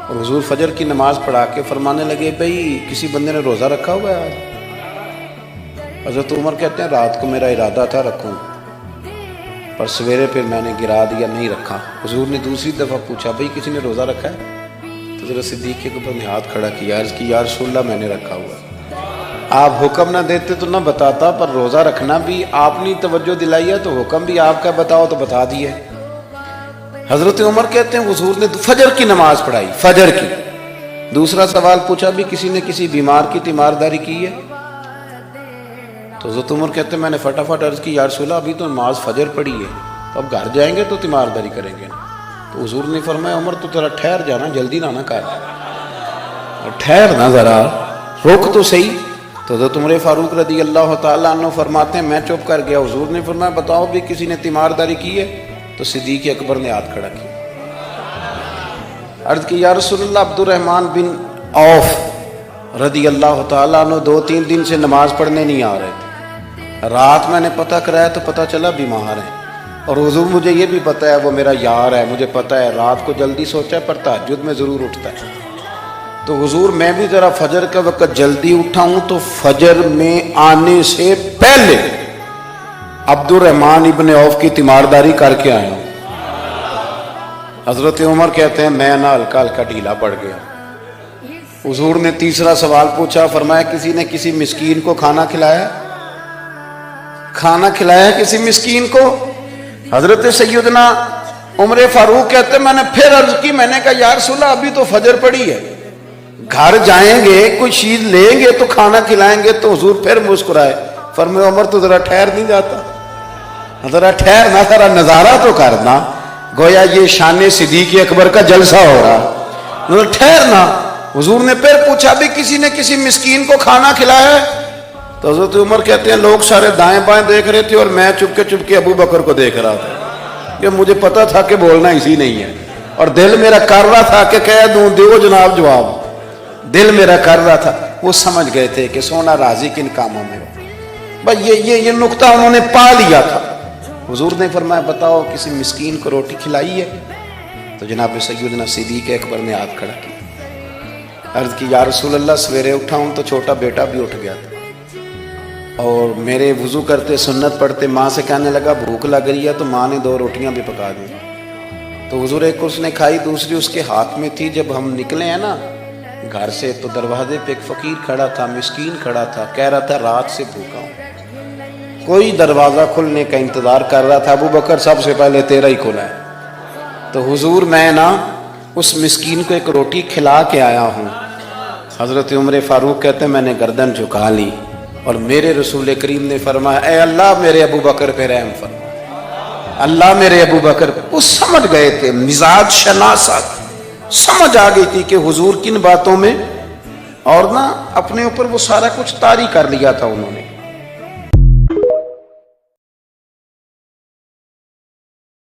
اور حضور فجر کی نماز پڑھا کے فرمانے لگے بھئی کسی بندے نے روزہ رکھا ہوا ہے آج؟ حضرت عمر کہتے ہیں رات کو میرا ارادہ تھا رکھوں، پر سویرے پھر میں نے گرا دیا، نہیں رکھا۔ حضور نے دوسری دفعہ پوچھا بھئی کسی نے روزہ رکھا ہے؟ تو حضرت صدیق کے اوپر نے ہاتھ کھڑا کیا، عرض کی یا رسول اللہ میں نے رکھا ہوا ہے۔ آپ حکم نہ دیتے تو نہ بتاتا، پر روزہ رکھنا بھی آپ نے توجہ دلائی ہے تو حکم بھی آپ کا بتاؤ تو بتا دیا۔ حضرت عمر کہتے ہیں حضور نے فجر کی نماز پڑھائی، فجر کی۔ دوسرا سوال پوچھا بھی کسی نے کسی بیمار کی تیمارداری کی ہے؟ تو حضرت عمر کہتے ہیں میں نے فٹافٹ عرض کی یا رسول اللہ ابھی تو نماز فجر پڑھی ہے، تو اب گھر جائیں گے تو تیمارداری کریں گے۔ تو حضور نے فرمایا عمر تو تیرا ٹھہر جانا، جلدی نہ کر، ٹھہر نہ ذرا، روک تو صحیح۔ تو حضرت عمر فاروق رضی اللہ تعالیٰ عنہ فرماتے ہیں میں چپ کر گیا۔ حضور نے فرمایا بتاؤ بھی کسی نے تیمارداری کی ہے؟ تو صدیق اکبر نے ہاتھ کھڑا کیا، عرض کی یا رسول اللہ عبد الرحمن بن عوف رضی اللہ تعالیٰ عنہ 2-3 دن سے نماز پڑھنے نہیں آ رہے تھے، رات میں نے پتہ کرایا تو پتہ چلا بیمار ہیں، اور حضور مجھے یہ بھی پتہ ہے وہ میرا یار ہے، مجھے پتہ ہے رات کو جلدی سوچا ہے پر تہجد میں ضرور اٹھتا ہے۔ تو حضور میں بھی ذرا فجر کا وقت جلدی اٹھا ہوں تو فجر میں آنے سے پہلے عبد الرحمن ابن عوف کی تیمارداری کر کے آیا ہوں۔ حضرت عمر کہتے ہیں میں نہ ہلکا ہلکا ڈھیلا پڑ گیا۔ حضور نے تیسرا سوال پوچھا، فرمایا کسی نے کسی مسکین کو کھانا کھلایا؟ کھانا کھلایا کسی مسکین کو؟ حضرت سیدنا عمر فاروق کہتے ہیں میں نے پھر عرض کی، میں نے کہا یا رسول اللہ ابھی تو فجر پڑی ہے، گھر جائیں گے کوئی چیز لیں گے تو کھانا کھلائیں گے۔ تو حضور پھر مسکرائے، فرمایا عمر تو ذرا ٹھہر نہیں جاتا، ذرا ٹھہر نہ، ذرا نظارہ تو کرنا، گویا یہ شان صدیق اکبر کا جلسہ ہو رہا، ذرا ٹھہرنا۔ حضور نے پھر پوچھا بھی کسی نے کسی مسکین کو کھانا کھلایا ہے؟ تو حضرت عمر کہتے ہیں لوگ سارے دائیں بائیں دیکھ رہے تھے اور میں چپ کے ابو بکر کو دیکھ رہا تھا، کہ مجھے پتا تھا کہ بولنا اسی نہیں ہے، اور دل میرا کر رہا تھا کہ کہہ دوں دیو جناب جواب، دل میرا کر رہا تھا۔ وہ سمجھ گئے تھے کہ سونا راضی کن کاموں میں ہو، بس یہ نقطہ انہوں نے پا لیا تھا۔ حضور نے فرمایا بتاؤ کسی مسکین کو روٹی کھلائی ہے؟ تو جناب سیدنا صدیق اکبر نے ہاتھ کھڑا کیا، عرض کی یا رسول اللہ سویرے اٹھا ہوں تو چھوٹا بیٹا بھی اٹھ گیا تھا، اور میرے وضو کرتے سنت پڑھتے ماں سے کہنے لگا بھوک لگ رہی ہے، تو ماں نے 2 روٹیاں بھی پکا دی، تو حضور ایک اس نے کھائی، دوسری اس کے ہاتھ میں تھی۔ جب ہم نکلے ہیں نا گھر سے تو دروازے پہ ایک فقیر کھڑا تھا، مسکین کھڑا تھا، کہہ رہا تھا رات سے بھوکا ہوں، کوئی دروازہ کھلنے کا انتظار کر رہا تھا، ابو بکر سب سے پہلے تیرا ہی کھلا ہے۔ تو حضور میں نا اس مسکین کو ایک روٹی کھلا کے آیا ہوں۔ حضرت عمر فاروق کہتے ہیں میں نے گردن جھکا لی، اور میرے رسول کریم نے فرمایا اے اللہ میرے ابو بکر پہ رحم فرما، اللہ میرے ابو بکر۔ وہ سمجھ گئے تھے، مزاج شناست سمجھ آ گئی تھی کہ حضور کن باتوں میں، اور نا اپنے اوپر وہ سارا کچھ طاری کر لیا تھا انہوں نے۔